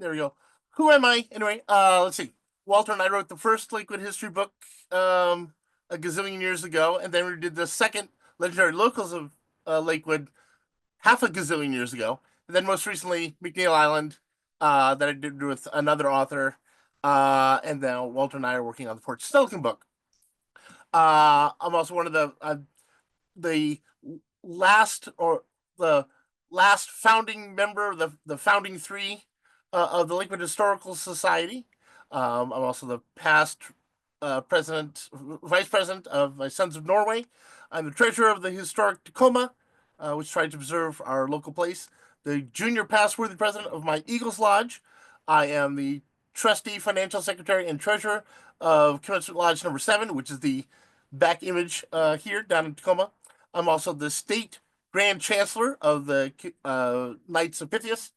There we go. Who am I? Anyway, let's see. Walter and I wrote the first Lakewood history book a gazillion years ago, and then we did the second Legendary Locals of Lakewood half a gazillion years ago. And then most recently, McNeil Island, that I did with another author. And now Walter and I are working on the Fort Steilacoom book. I'm also one of the last founding member of the founding three of the Lakewood Historical Society. I'm also the past vice president of my Sons of Norway. I'm the treasurer of the historic Tacoma, which tries to preserve our local place. The junior past worthy president of my Eagles Lodge. I am the trustee, financial secretary, and treasurer of Commencement Lodge number 7, which is the back image here down in Tacoma. I'm also the state grand chancellor of the Knights of Pythias.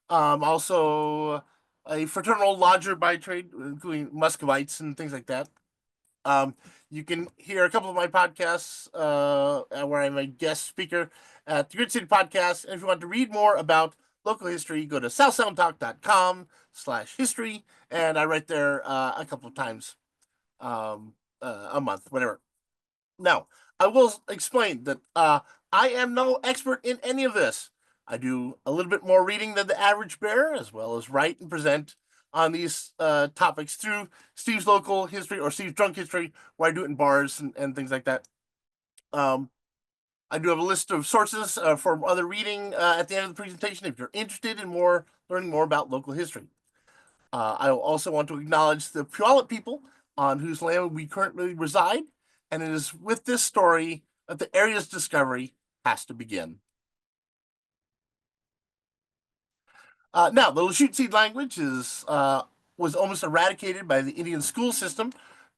Also a fraternal lodger by trade, including Muscovites and things like that. You can hear a couple of my podcasts where I'm a guest speaker at the Grid City Podcast. And if you want to read more about local history, go to southsoundtalk.com/history. And I write there a couple of times a month, whatever. Now, I will explain that I am no expert in any of this. I do a little bit more reading than the average bear, as well as write and present on these topics through Steve's Local History or Steve's Drunk History, where I do it in bars and things like that. I do have a list of sources for other reading at the end of the presentation if you're interested in learning more about local history. I also want to acknowledge the Puyallup people on whose land we currently reside, and it is with this story that the area's discovery has to begin. Now, the Lushootseed language was almost eradicated by the Indian school system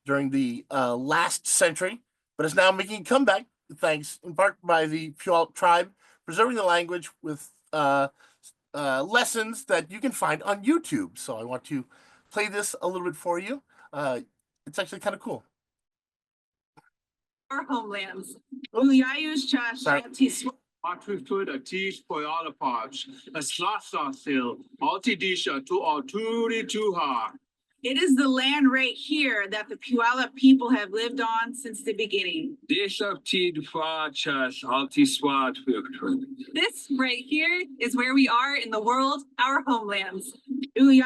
during the last century, but is now making a comeback, thanks in part by the Puyallup tribe preserving the language with lessons that you can find on YouTube. So I want to play this a little bit for you. It's actually kind of cool. Our homelands. Atwiftud atish poyalapach, a slasasil, altidisha to alturi tuha. It is the land right here that the Puyallup people have lived on since the beginning. This right here is where we are in the world, our homelands. We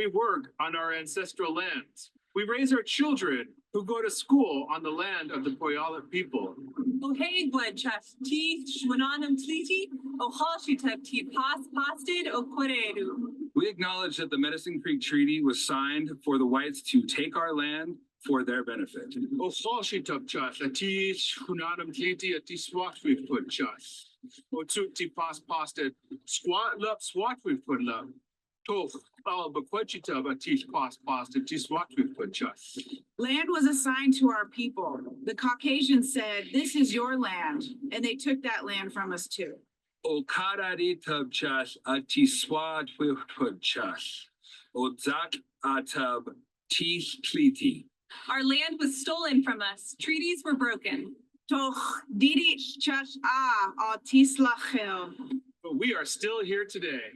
work on our ancestral lands. We raise our children who go to school on the land of the Puyallup people. We acknowledge that the Medicine Creek Treaty was signed for the whites to take our land for their benefit. Land was assigned to our people. The Caucasians said, "This is your land," and they took that land from us too. Our land was stolen from us. Treaties were broken. But we are still here today.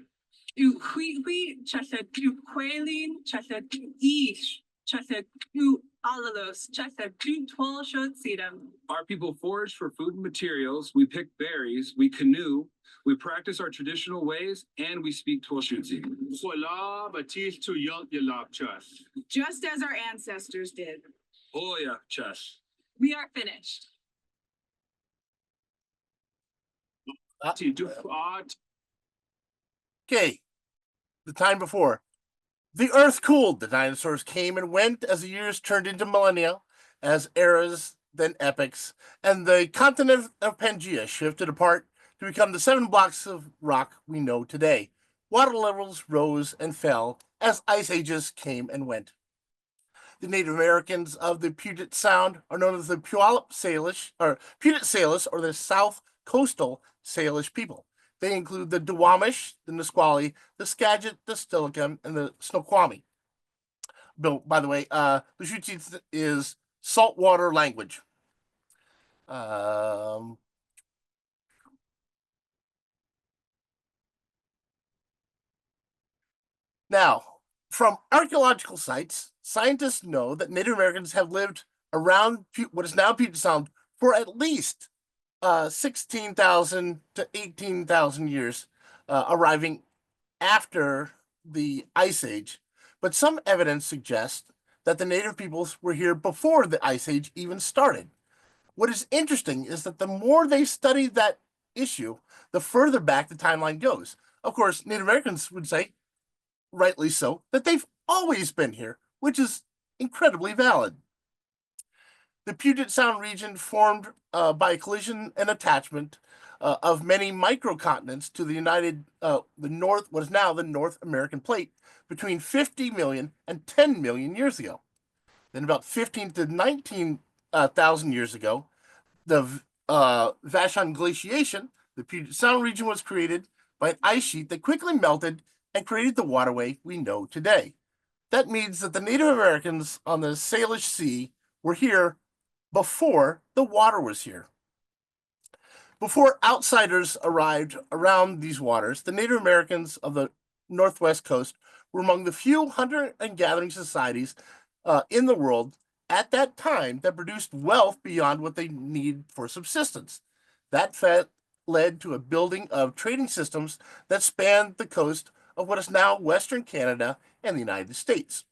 Our people foraged for food and materials. We pick berries. We canoe. We practice our traditional ways, and we speak Twelshutsi. Just as our ancestors did. We are finished. Okay, the time before. The earth cooled. The dinosaurs came and went as the years turned into millennia, as eras, then epochs, and the continent of Pangaea shifted apart to become the 7 blocks of rock we know today. Water levels rose and fell as ice ages came and went. The Native Americans of the Puget Sound are known as the Puget Salish, or the South Coastal Salish people. They include the Duwamish, the Nisqually, the Skagit, the Steilacoom, and the Snoqualmie. Bill, by the way, Lushootseed is saltwater language. Now, from archaeological sites, scientists know that Native Americans have lived around what is now Puget Sound for at least 16,000 to 18,000 years, arriving after the Ice Age. But some evidence suggests that the native peoples were here before the Ice Age even started. What is interesting is that the more they study that issue, the further back the timeline goes. Of course, Native Americans would say, rightly so, that they've always been here, which is incredibly valid. The Puget Sound region formed by a collision and attachment of many microcontinents to what is now the North American plate between 50 million and 10 million years ago. Then about 15 to 19,000 years ago, the Vashon glaciation, the Puget Sound region was created by an ice sheet that quickly melted and created the waterway we know today. That means that the Native Americans on the Salish Sea were here before the water was here. Before outsiders arrived around these waters, the Native Americans of the Northwest coast were among the few hunter and gathering societies in the world at that time that produced wealth beyond what they need for subsistence. That led to a building of trading systems that spanned the coast of what is now Western Canada and the United States.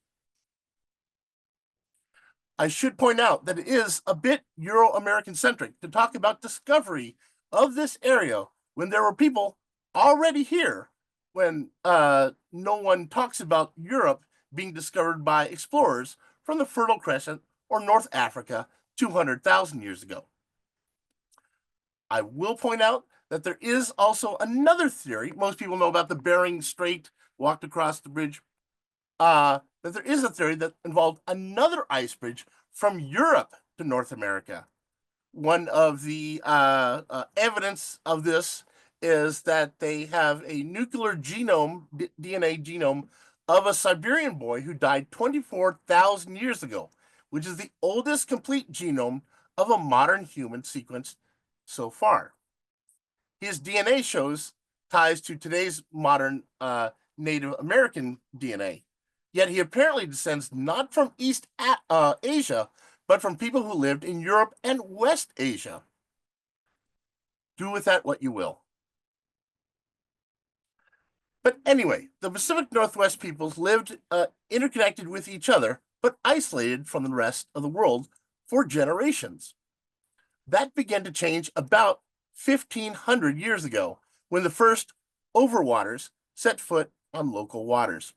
I should point out that it is a bit Euro-American centric to talk about discovery of this area when there were people already here, when no one talks about Europe being discovered by explorers from the Fertile Crescent or North Africa 200,000 years ago. I will point out that there is also another theory. Most people know about the Bering Strait, walked across the bridge. That there is a theory that involved another ice bridge from Europe to North America. One of the evidence of this is that they have a nuclear genome, DNA genome, of a Siberian boy who died 24,000 years ago, which is the oldest complete genome of a modern human sequence so far. His DNA shows ties to today's modern Native American DNA. Yet he apparently descends not from East Asia, but from people who lived in Europe and West Asia. Do with that what you will. But anyway, the Pacific Northwest peoples lived interconnected with each other, but isolated from the rest of the world for generations. That began to change about 1,500 years ago, when the first overwaters set foot on local waters.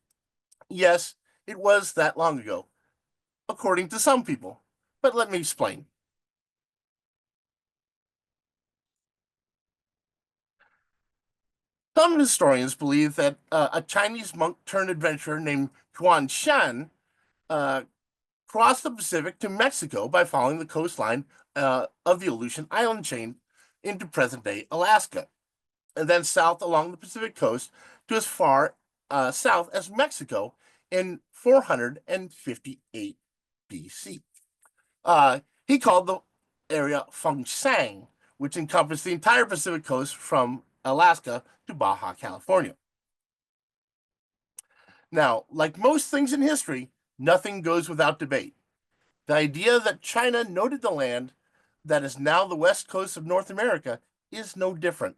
Yes, it was that long ago, according to some people, but let me explain. Some historians believe that a Chinese monk turned adventurer named Yuan Shan crossed the Pacific to Mexico by following the coastline of the Aleutian Island chain into present-day Alaska, and then south along the Pacific coast to as far south as Mexico in 458 BC. He called the area Fengshan, which encompassed the entire Pacific coast from Alaska to Baja California. Now, like most things in history, nothing goes without debate. The idea that China noted the land that is now the west coast of North America is no different.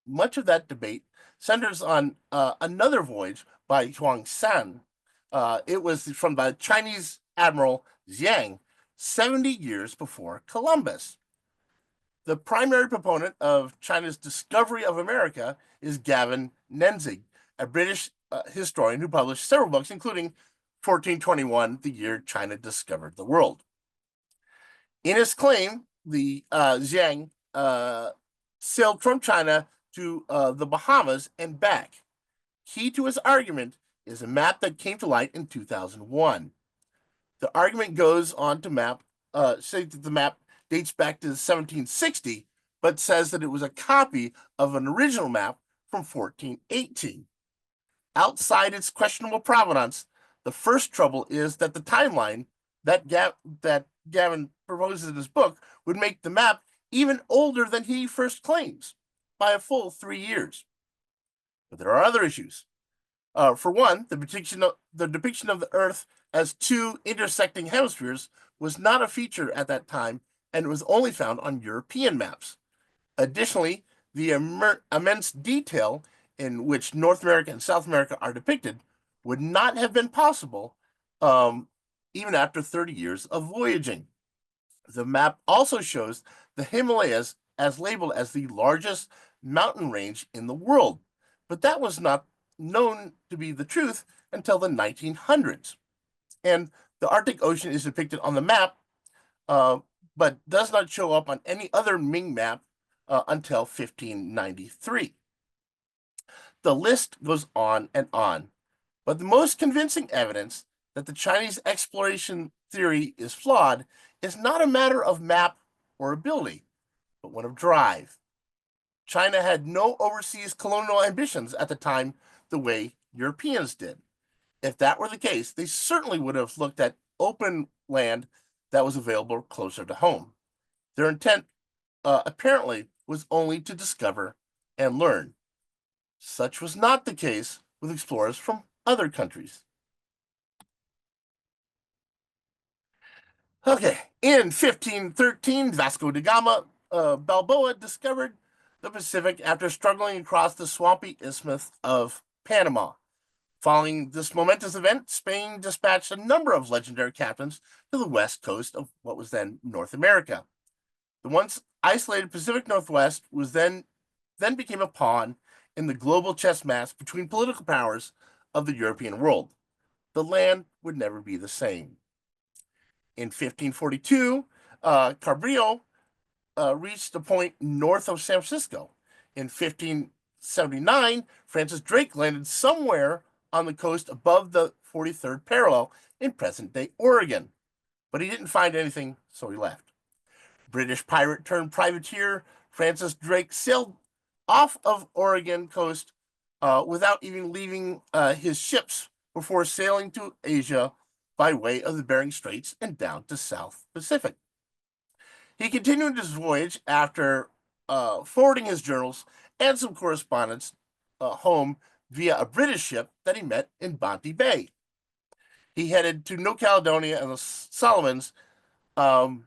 Much of that debate centers on another voyage by Huangshan. It was from the Chinese admiral Zhang 70 years before Columbus. The primary proponent of China's discovery of America is Gavin Nenzig, a British historian who published several books, including 1421, the year China discovered the world. In his claim, the Zhang sailed from China to the Bahamas and back. Key to his argument is a map that came to light in 2001. The argument goes on to say that the map dates back to 1760, but says that it was a copy of an original map from 1418. Outside its questionable provenance, The first trouble is that the timeline that Gavin proposes in his book would make the map even older than he first claims by a full 3 years. But there are other issues. For one, the depiction of the Earth as two intersecting hemispheres was not a feature at that time and was only found on European maps. Additionally, the immense detail in which North America and South America are depicted would not have been possible even after 30 years of voyaging. The map also shows the Himalayas as labeled as the largest mountain range in the world, but that was not known to be the truth until the 1900s. And the Arctic Ocean is depicted on the map, but does not show up on any other Ming map until 1593. The list goes on and on, but the most convincing evidence that the Chinese exploration theory is flawed is not a matter of map or ability, but one of drive. China had no overseas colonial ambitions at the time the way Europeans did. If that were the case, they certainly would have looked at open land that was available closer to home. Their intent, apparently, was only to discover and learn. Such was not the case with explorers from other countries. Okay, in 1513, Vasco da Gama Balboa discovered the Pacific after struggling across the swampy isthmus of Panama. Following this momentous event, Spain dispatched a number of legendary captains to the west coast of what was then North America. The once isolated Pacific Northwest was then became a pawn in the global chess match between political powers of the European world. The land would never be the same. In 1542, Cabrillo reached a point north of San Francisco. In 1579, Francis Drake landed somewhere on the coast above the 43rd parallel in present-day Oregon. But he didn't find anything, so he left. British pirate turned privateer Francis Drake sailed off of Oregon coast without even leaving his ships before sailing to Asia by way of the Bering Straits and down to South Pacific. He continued his voyage after forwarding his journals and some correspondence home via a British ship that he met in Bontey Bay. He headed to New Caledonia and the Solomons on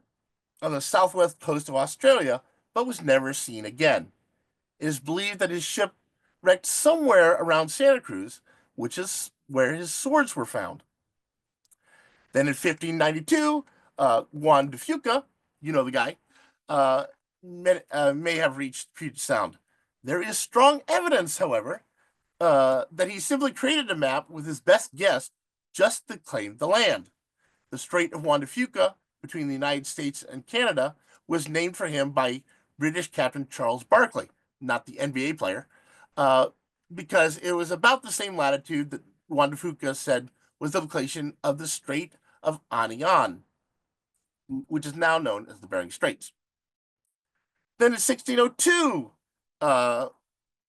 the southwest coast of Australia, but was never seen again. It is believed that his ship wrecked somewhere around Santa Cruz, which is where his swords were found. Then in 1592, Juan de Fuca, you know the guy, may have reached Puget Sound. There is strong evidence, however, that he simply created a map with his best guess just to claim the land. The Strait of Juan de Fuca between the United States and Canada was named for him by British Captain Charles Barkley, not the NBA player, because it was about the same latitude that Juan de Fuca said was the location of the Strait of Anian, which is now known as the Bering Straits. Then in 1602,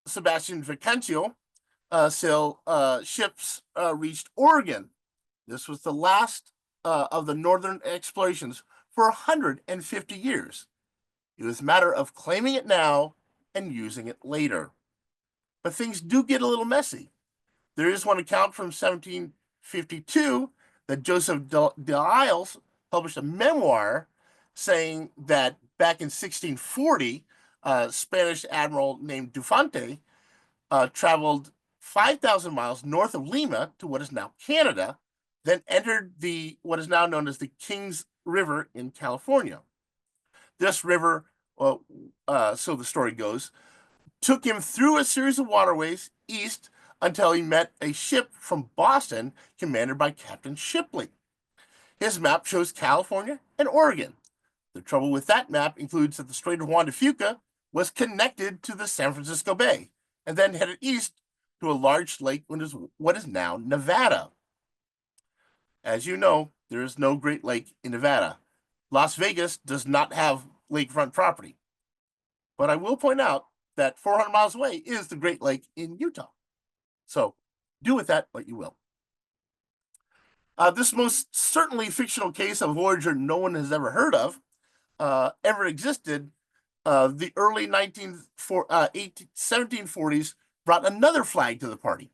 Sebastian Vicancio ships reached Oregon. This was the last of the northern explorations for 150 years. It was a matter of claiming it now and using it later. But things do get a little messy. There is one account from 1752 that Joseph de Isles published a memoir saying that back in 1640, a Spanish admiral named Dufante traveled 5,000 miles north of Lima to what is now Canada, then entered what is now known as the Kings River in California. This river, so the story goes, took him through a series of waterways east until he met a ship from Boston commanded by Captain Shipley. His map shows California and Oregon. The trouble with that map includes that the Strait of Juan de Fuca was connected to the San Francisco Bay and then headed east to a large lake, what is now Nevada. As you know, there is no Great Lake in Nevada. Las Vegas does not have lakefront property. But I will point out that 400 miles away is the Great Lake in Utah. So do with that what you will. This most certainly fictional case of a voyager no one has ever heard of ever existed. The early 1740s brought another flag to the party.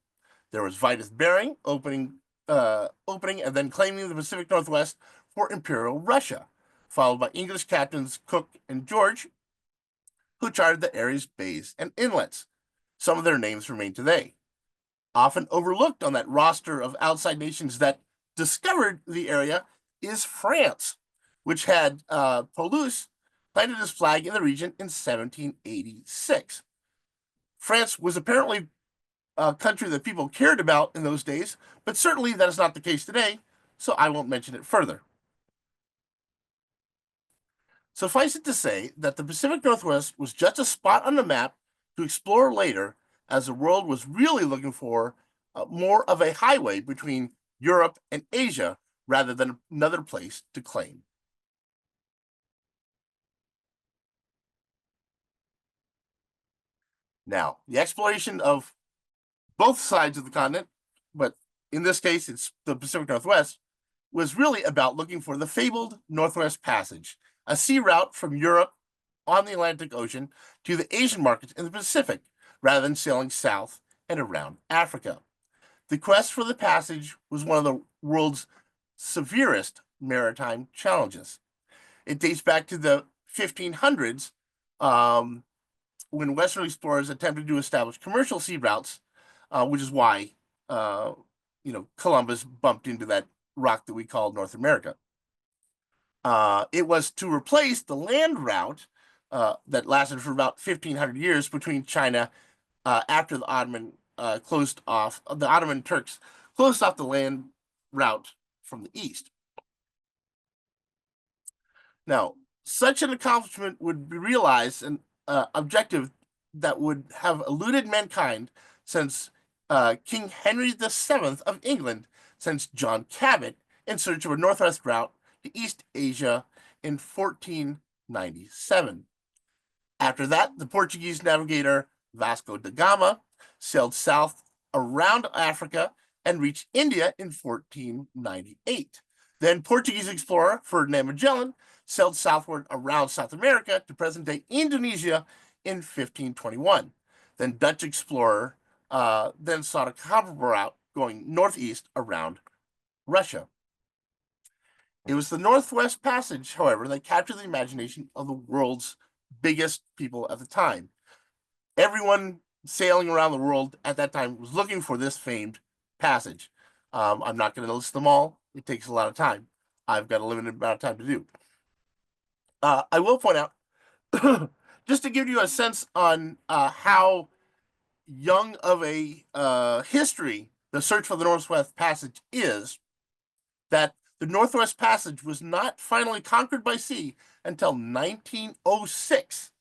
There was Vitus Bering opening and then claiming the Pacific Northwest for Imperial Russia, followed by English captains Cook and George, who charted the area's bays and inlets. Some of their names remain today. Often overlooked on that roster of outside nations that discovered the area is France, which had Toulouse planted his flag in the region in 1786. France was apparently a country that people cared about in those days, but certainly that is not the case today, so I won't mention it further. Suffice it to say that the Pacific Northwest was just a spot on the map to explore later, as the world was really looking for more of a highway between Europe and Asia rather than another place to claim. Now, the exploration of both sides of the continent, but in this case, it's the Pacific Northwest, was really about looking for the fabled Northwest Passage, a sea route from Europe on the Atlantic Ocean to the Asian markets in the Pacific, rather than sailing south and around Africa. The quest for the passage was one of the world's severest maritime challenges. It dates back to the 1500s, when Western explorers attempted to establish commercial sea routes, which is why Columbus bumped into that rock that we call North America. It was to replace the land route that lasted for about 1,500 years between China after the Ottoman Turks closed off the land route from the east. Now, such an accomplishment would be realized an objective that would have eluded mankind since King Henry VII of England sent John Cabot in search of a northwest route to East Asia in 1497. After that, the Portuguese navigator Vasco da Gama sailed south around Africa and reached India in 1498. Then Portuguese explorer Ferdinand Magellan sailed southward around South America to present-day Indonesia in 1521. Then Dutch explorer then sought a comparable route going northeast around Russia. It was the Northwest Passage, however, that captured the imagination of the world's biggest people at the time. Everyone sailing around the world at that time was looking for this famed passage. I'm not going to list them all. It takes a lot of time. I've got a limited amount of time to do. I will point out, just to give you a sense on how young of a history the search for the Northwest Passage is, that the Northwest Passage was not finally conquered by sea until 1906,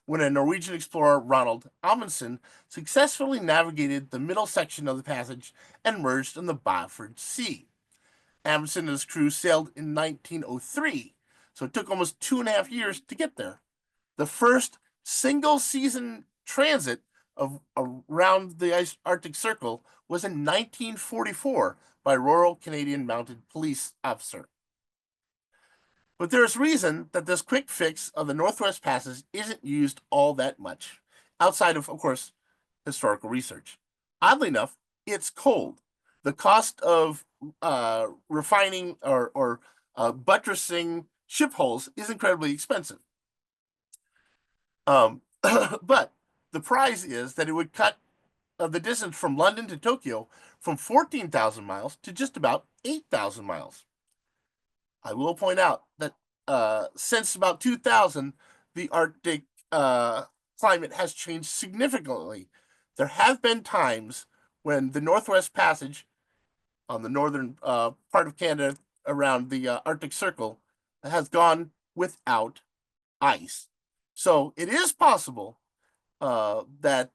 when a Norwegian explorer, Ronald Amundsen, successfully navigated the middle section of the passage and emerged in the Beaufort Sea. Amundsen and his crew sailed in 1903, so it took almost 2.5 years to get there. The first single-season transit around the Arctic Circle was in 1944 by Royal Canadian Mounted Police officer. But there's reason that this quick fix of the Northwest Passage isn't used all that much, outside of course, historical research. Oddly enough, it's cold. The cost of refining or buttressing ship hulls is incredibly expensive. But the prize is that it would cut the distance from London to Tokyo from 14,000 miles to just about 8,000 miles. I will point out that since about 2000, the Arctic climate has changed significantly. There have been times when the Northwest Passage on the northern part of Canada around the Arctic Circle has gone without ice. So it is possible that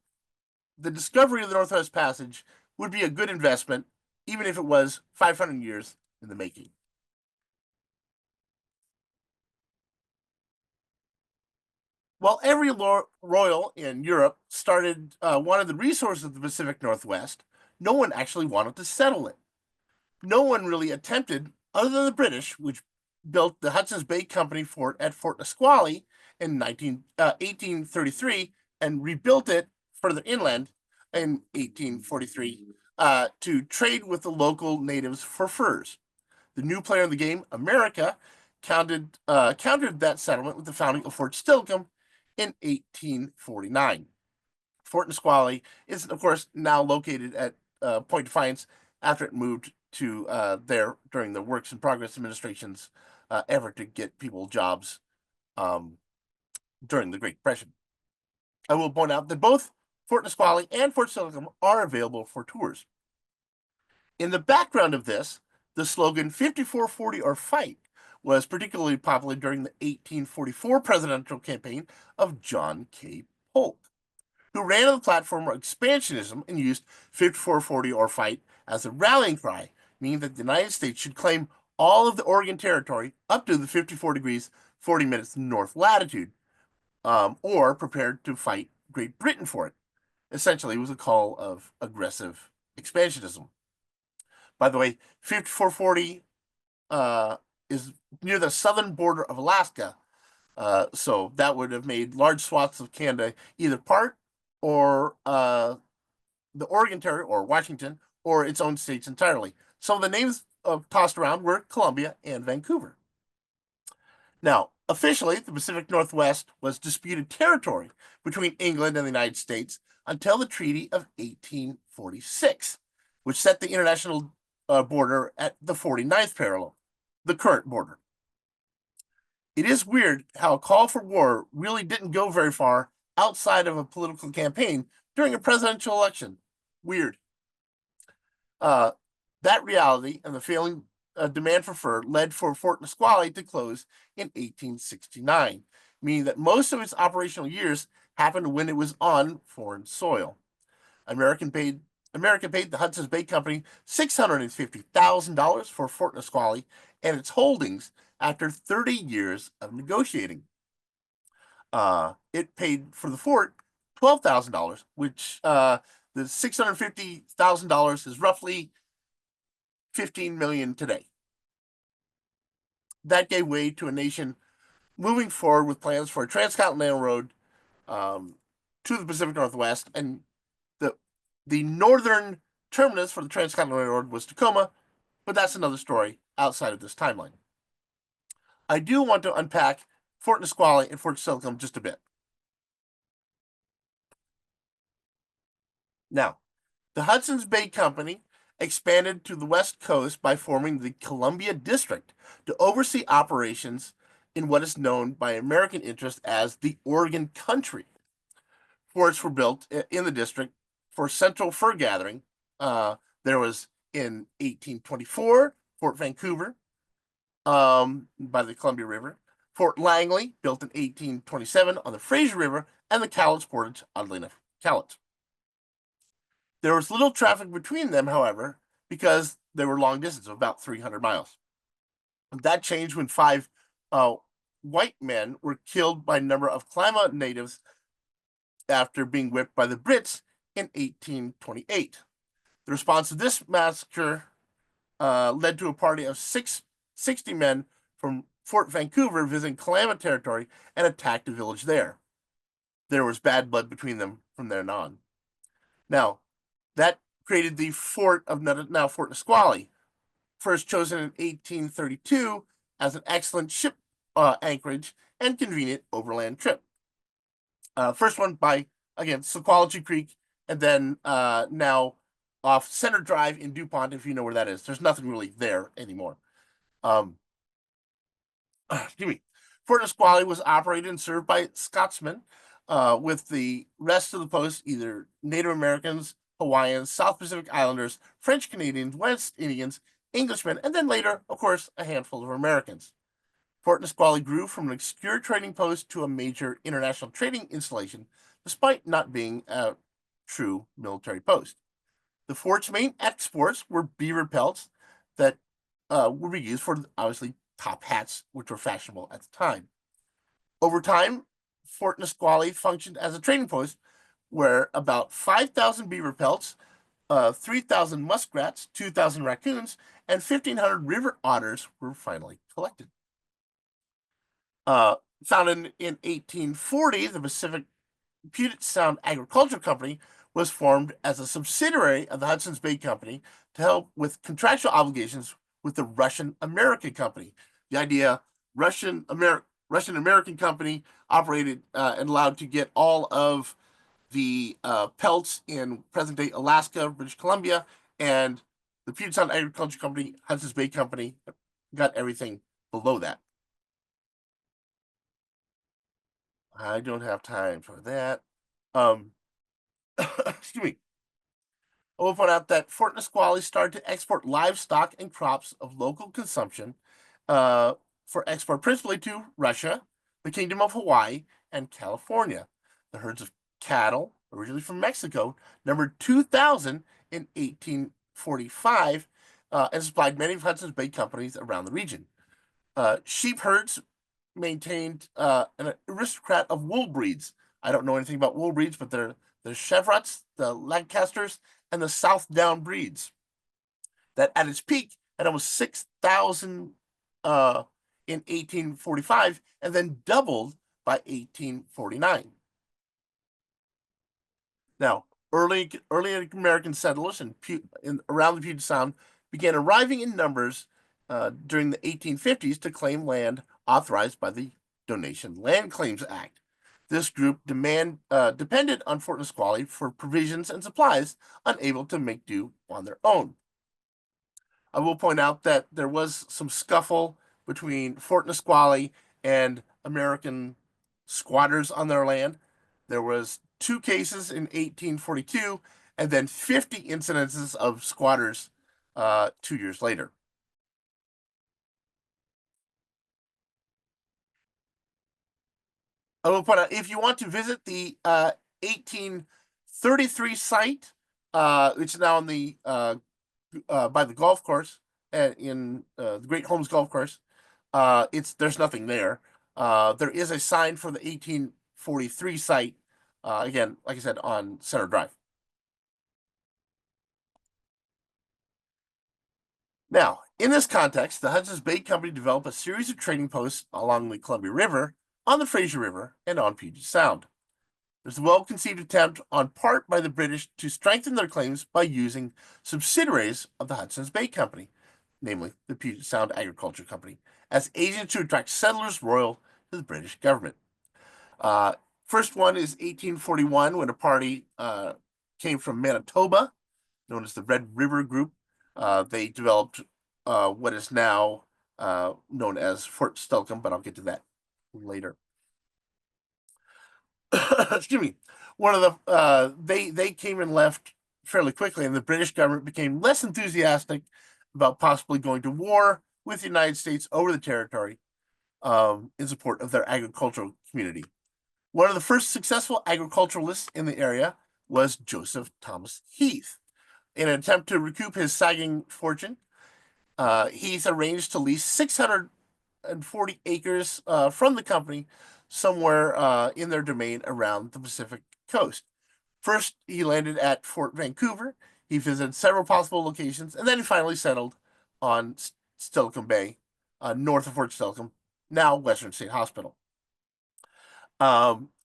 the discovery of the Northwest Passage would be a good investment, even if it was 500 years in the making. While every royal in Europe wanted the resources of the Pacific Northwest, no one actually wanted to settle it. no one really attempted, other than the British, which built the Hudson's Bay Company fort at Fort Nisqually in 1833 and rebuilt it further inland in 1843 to trade with the local natives for furs. The new player in the game, America, countered that settlement with the founding of Fort Steilacoom in 1849. Fort Nisqually is, of course, now located at Point Defiance after it moved to there during the Works in Progress administration's effort to get people jobs during the Great Depression. I will point out that both Fort Nisqually and Fort Steilacoom are available for tours. In the background of this, the slogan 5440 or fight was particularly popular during the 1844 presidential campaign of John K. Polk, who ran on the platform of expansionism and used 5440 or fight as a rallying cry, meaning that the United States should claim all of the Oregon Territory up to the 54 degrees 40 minutes north latitude, or prepared to fight Great Britain for it. Essentially, it was a call of aggressive expansionism. By the way, 5440 is near the southern border of Alaska, so that would have made large swaths of Canada either part or the Oregon Territory or Washington or its own states entirely. Some of the names tossed around were Columbia and Vancouver. Now, officially, the Pacific Northwest was disputed territory between England and the United States until the Treaty of 1846, which set the international border at the 49th parallel, the current border. It is weird how a call for war really didn't go very far outside of a political campaign during a presidential election. Weird. That reality and the failing demand for fur led for Fort Nisqually to close in 1869, meaning that most of its operational years happened when it was on foreign soil. America paid the Hudson's Bay Company $650,000 for Fort Nisqually and its holdings after 30 years of negotiating. It paid for the fort $12,000, which the $650,000 is roughly $15 million today. That gave way to a nation moving forward with plans for a transcontinental road to the Pacific Northwest, and the northern terminus for the transcontinental road was Tacoma, but that's another story outside of this timeline. I do want to unpack Fort Nisqually and Fort Steilacoom just a bit. Now, the Hudson's Bay Company expanded to the West Coast by forming the Columbia District to oversee operations in what is known by American interest as the Oregon Country. Forts were built in the district for central fur gathering. There was in 1824 Fort Vancouver by the Columbia River, Fort Langley, built in 1827 on the Fraser River, and the Cowlitz Portage, oddly enough, Cowlitz. There was little traffic between them, however, because they were long distance of about 300 miles. That changed when 5 white men were killed by a number of Klamath natives after being whipped by the Brits in 1828. The response to this massacre led to a party of 60 men from Fort Vancouver visiting Klamath territory and attacked a village there. There was bad blood between them from then on. Now, that created the fort of now Fort Nisqually, first chosen in 1832 as an excellent ship anchorage and convenient overland trip. First one by, again, Sequology Creek, and then now off Center Drive in DuPont, if you know where that is. There's nothing really there anymore. Excuse me. Fort Nisqually was operated and served by Scotsmen, with the rest of the post either Native Americans, Hawaiians, South Pacific Islanders, French Canadians, West Indians, Englishmen, and then later, of course, a handful of Americans. Fort Nisqually grew from an obscure trading post to a major international trading installation, despite not being a true military post. The fort's main exports were beaver pelts that would be used for, obviously, top hats, which were fashionable at the time. Over time, Fort Nisqually functioned as a trading post where about 5,000 beaver pelts 3,000 muskrats, 2,000 raccoons, and 1,500 river otters were finally collected. Founded in 1840, the Pacific Puget Sound Agriculture Company was formed as a subsidiary of the Hudson's Bay Company to help with contractual obligations with the Russian American Company. The idea, Russian American Company operated and allowed to get all of the pelts in present-day Alaska, British Columbia, and the Puget Sound Agriculture Company, Hudson's Bay Company, got everything below that. I don't have time for that. Excuse me. I will point out that Fort Nisqually started to export livestock and crops of local consumption for export principally to Russia, the Kingdom of Hawaii, and California. The herds of cattle, originally from Mexico, numbered 2,000 in 1845 and supplied many of Hudson's Bay companies around the region. Sheep herds maintained an aristocrat of wool breeds. I don't know anything about wool breeds, but they're the Chevrots, the Lancasters, and the South Down breeds. That at its peak had almost 6,000 in 1845, and then doubled by 1849. Now, early American settlers around the Puget Sound began arriving in numbers during the 1850s to claim land authorized by the Donation Land Claims Act. This group depended on Fort Nisqually for provisions and supplies, unable to make do on their own. I will point out that there was some scuffle between Fort Nisqually and American squatters on their land. There was 2 cases in 1842, and then 50 incidences of squatters 2 years later. I will point out, if you want to visit the 1833 site, which is now on the by the golf course in the Great Holmes Golf Course, there's nothing there. There is a sign for the 1843 site, again, like I said, on Center Drive. Now, in this context, the Hudson's Bay Company developed a series of trading posts along the Columbia River, on the Fraser River, and on Puget Sound. There's a well-conceived attempt on part by the British to strengthen their claims by using subsidiaries of the Hudson's Bay Company, namely the Puget Sound Agriculture Company, as agents to attract settlers royal to the British government. First one is 1841, when a party came from Manitoba, known as the Red River Group. They developed what is now known as Fort Steilacoom, but I'll get to that later. Excuse me. One of the they came and left fairly quickly, and the British government became less enthusiastic about possibly going to war with the United States over the territory in support of their agricultural community. One of the first successful agriculturalists in the area was Joseph Thomas Heath. In an attempt to recoup his sagging fortune, Heath arranged to lease 640 acres from the company somewhere in their domain around the Pacific coast. First, he landed at Fort Vancouver. He visited several possible locations, and then he finally settled on Steilacoom Bay, north of Fort Steilacoom, now Western State Hospital.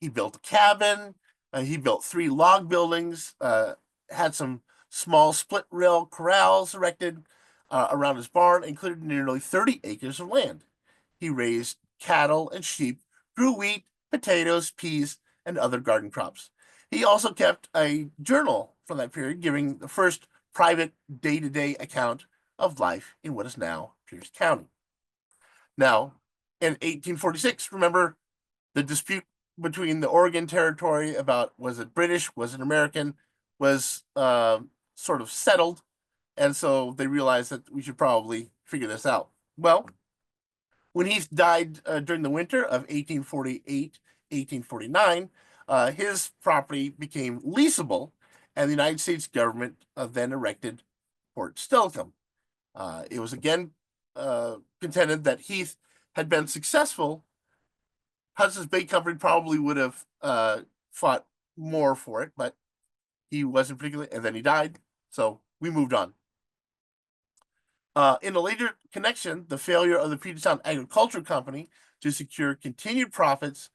He built a cabin. He built 3 log buildings, had some small split rail corrals erected around his barn, including nearly 30 acres of land. He raised cattle and sheep, grew wheat, potatoes, peas, and other garden crops. He also kept a journal from that period, giving the first private day-to-day account of life in what is now Pierce County. Now, in 1846, remember the dispute between the Oregon Territory about was it British, was it American, was sort of settled, and so they realized that we should probably figure this out. Well, when he died during the winter of 1848, 1849, his property became leasable, and the United States government then erected Fort Steilacoom. It was again contended that Heath had been successful. Hudson's Bay Company probably would have fought more for it, but he wasn't particularly, and then he died, So we moved on. In a later connection, the failure of the Puget Sound Agriculture Company to secure continued profits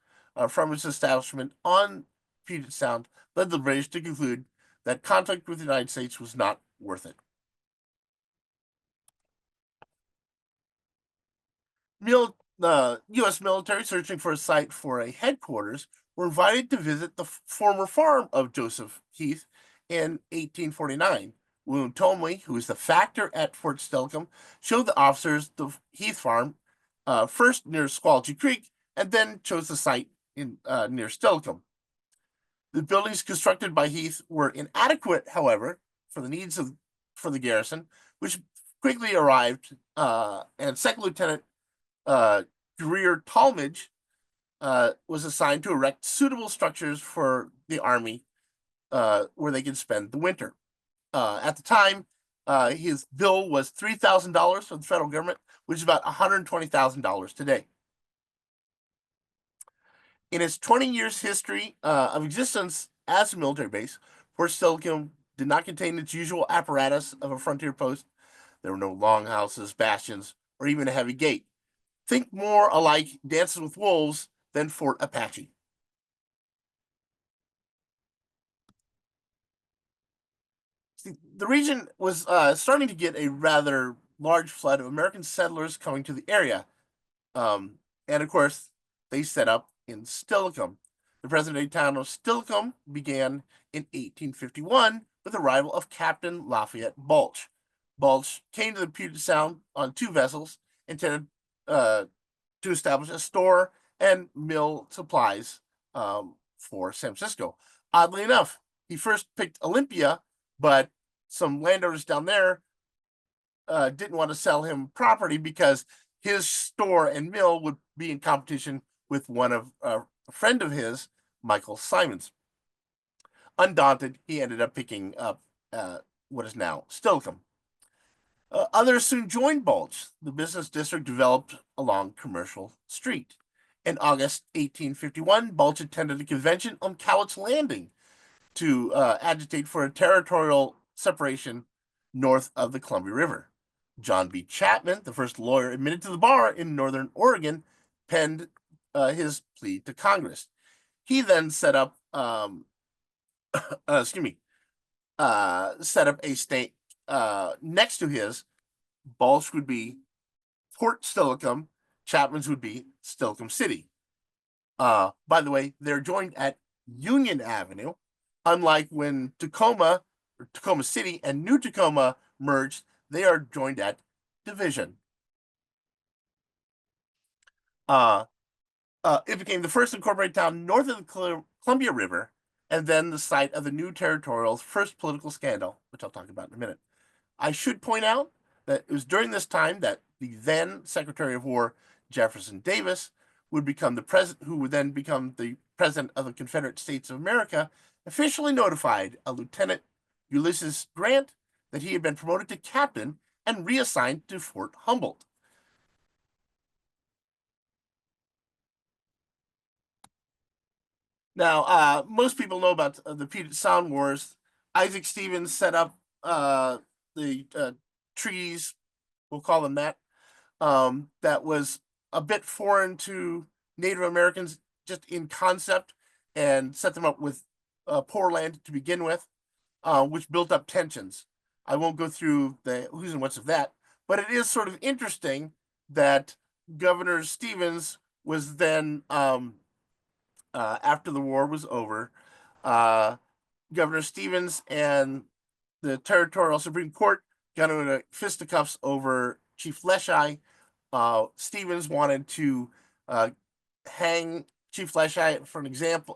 from its establishment on Puget Sound led the British to conclude that conflict with the United States was not worth it. The U.S. military, searching for a site for a headquarters, were invited to visit the former farm of Joseph Heath in 1849. William Tomley, who was the factor at Fort Steilacoom, showed the officers the Heath farm, first near Squalchy Creek, and then chose the site near Steilacoom. The buildings constructed by Heath were inadequate, however, for the needs for the garrison, which quickly arrived, and Second Lieutenant Greer Talmadge was assigned to erect suitable structures for the Army where they could spend the winter. At the time, his bill was $3,000 from the federal government, which is about $120,000 today. In its 20 years history of existence as a military base, Fort Steilacoom did not contain its usual apparatus of a frontier post. There were no longhouses, bastions, or even a heavy gate. Think more alike Dances with Wolves than Fort Apache. See, the region was starting to get a rather large flood of American settlers coming to the area. And of course, they set up in Steilacoom. The present-day town of Steilacoom began in 1851 with the arrival of Captain Lafayette Balch. Balch came to the Puget Sound on 2 vessels intended to establish a store and mill supplies for San Francisco. Oddly enough, he first picked Olympia, but some landowners down there didn't want to sell him property because his store and mill would be in competition with one of a friend of his, Michael Simons. Undaunted, he ended up picking up what is now Steilacoom. Others soon joined Balch. The business district developed along Commercial Street. In August 1851, Balch attended a convention on Cowlitz Landing to agitate for a territorial separation north of the Columbia River. John B. Chapman, the first lawyer admitted to the bar in Northern Oregon, penned his plea to Congress. He then set up, set up a state next to his. Balch would be Fort Steilacoom, Chapman's would be Steilacoom City. By the way, they're joined at Union Avenue, unlike when Tacoma City and New Tacoma merged, they are joined at Division. It became the first incorporated town north of the Columbia River, and then the site of the new territorial's first political scandal, which I'll talk about in a minute. I should point out that it was during this time that the then Secretary of War, Jefferson Davis, would become the president, who would then become the president of the Confederate States of America, officially notified a Lieutenant Ulysses Grant that he had been promoted to captain and reassigned to Fort Humboldt. Now, most people know about the Puget Sound Wars. Isaac Stevens set up the treaties, we'll call them that, that was a bit foreign to Native Americans just in concept, and set them up with poor land to begin with, which built up tensions. I won't go through the who's and what's of that, but it is sort of interesting that Governor Stevens was then, after the war was over, Governor Stevens and the Territorial Supreme Court got into fisticuffs over Chief Leschi. Stevens wanted to hang Chief Leschi for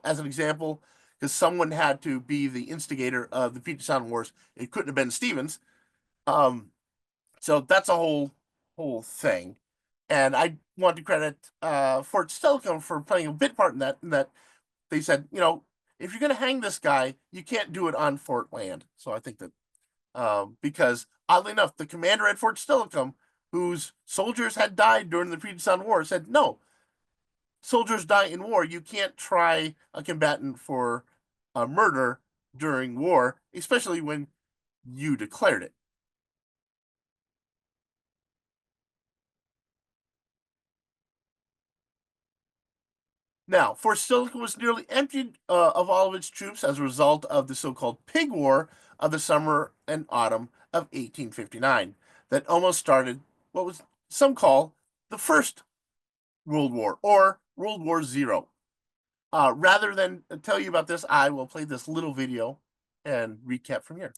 as an example, because someone had to be the instigator of the Puget Sound Wars. It couldn't have been Stevens. So that's a whole thing. And I want to credit Fort Steilacoom for playing a bit part in that. They said, if you're going to hang this guy, you can't do it on Fort land. So I think that because oddly enough, the commander at Fort Steilacoom, whose soldiers had died during the Puget Sound War, said, no, soldiers die in war. You can't try a combatant for murder during war, especially when you declared it. Now, Fort Steilacoom was nearly emptied of all of its troops as a result of the so-called Pig War of the summer and autumn of 1859 that almost started what was some call the First World War or World War Zero. Rather than tell you about this, I will play this little video and recap from here.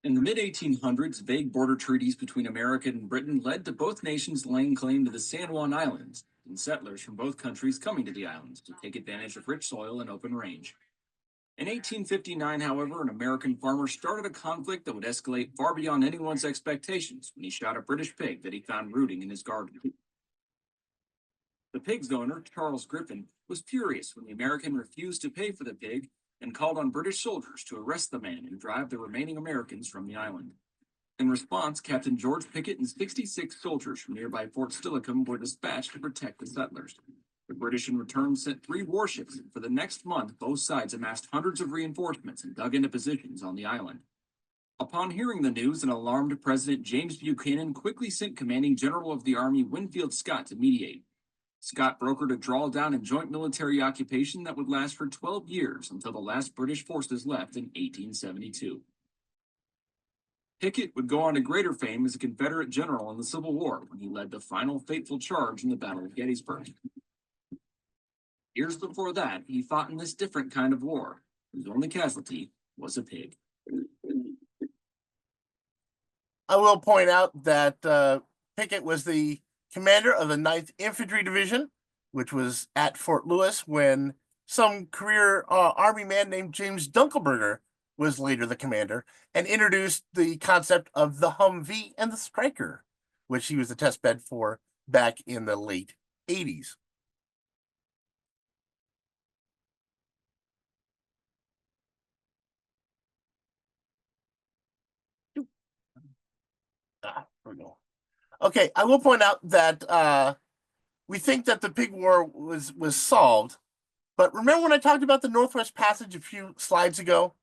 In the mid-1800s, vague border treaties between America and Britain led to both nations laying claim to the San Juan Islands, and settlers from both countries coming to the islands to take advantage of rich soil and open range. In 1859, however, an American farmer started a conflict that would escalate far beyond anyone's expectations when he shot a British pig that he found rooting in his garden. The pig's owner, Charles Griffin, was furious when the American refused to pay for the pig and called on British soldiers to arrest the man and drive the remaining Americans from the island. In response, Captain George Pickett and 66 soldiers from nearby Fort Steilacoom were dispatched to protect the settlers. The British in return sent 3 warships, and for the next month, both sides amassed hundreds of reinforcements and dug into positions on the island. Upon hearing the news, an alarmed President James Buchanan quickly sent Commanding General of the Army Winfield Scott to mediate. Scott brokered a drawdown and joint military occupation that would last for 12 years until the last British forces left in 1872. Pickett would go on to greater fame as a Confederate general in the Civil War when he led the final fateful charge in the Battle of Gettysburg. Years before that, he fought in this different kind of war, whose only casualty was a pig. I will point out that Pickett was the commander of the 9th Infantry Division, which was at Fort Lewis when some career Army man named James Dunkelberger was later the commander and introduced the concept of the Humvee and the Stryker, which he was the test bed for back in the late 80s. Here we go. Okay, I will point out that we think that the Pig War was solved, but remember when I talked about the Northwest Passage a few slides ago?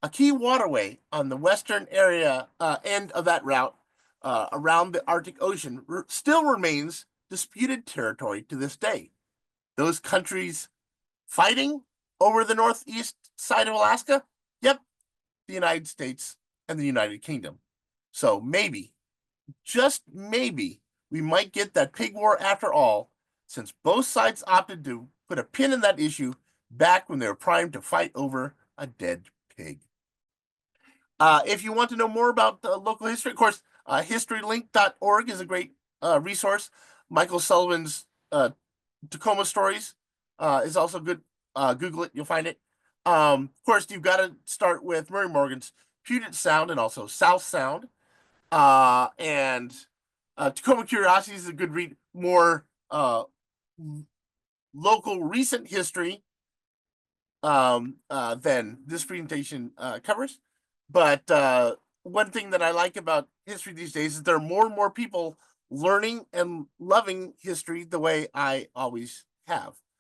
A key waterway on the western area end of that route around the Arctic Ocean still remains disputed territory to this day. Those countries fighting over the northeast side of Alaska? Yep, the United States and the United Kingdom. So maybe, just maybe, we might get that pig war after all, since both sides opted to put a pin in that issue back when they were primed to fight over a dead pig. If you want to know more about local history, of course, historylink.org is a great resource. Michael Sullivan's Tacoma stories is also good. Google it, you'll find it. Of course, you've got to start with Murray Morgan's Puget Sound and also South Sound. And Tacoma Curiosities is a good read. More local recent history than this presentation covers. But one thing that I like about history these days is there are more and more people learning and loving history the way I always have.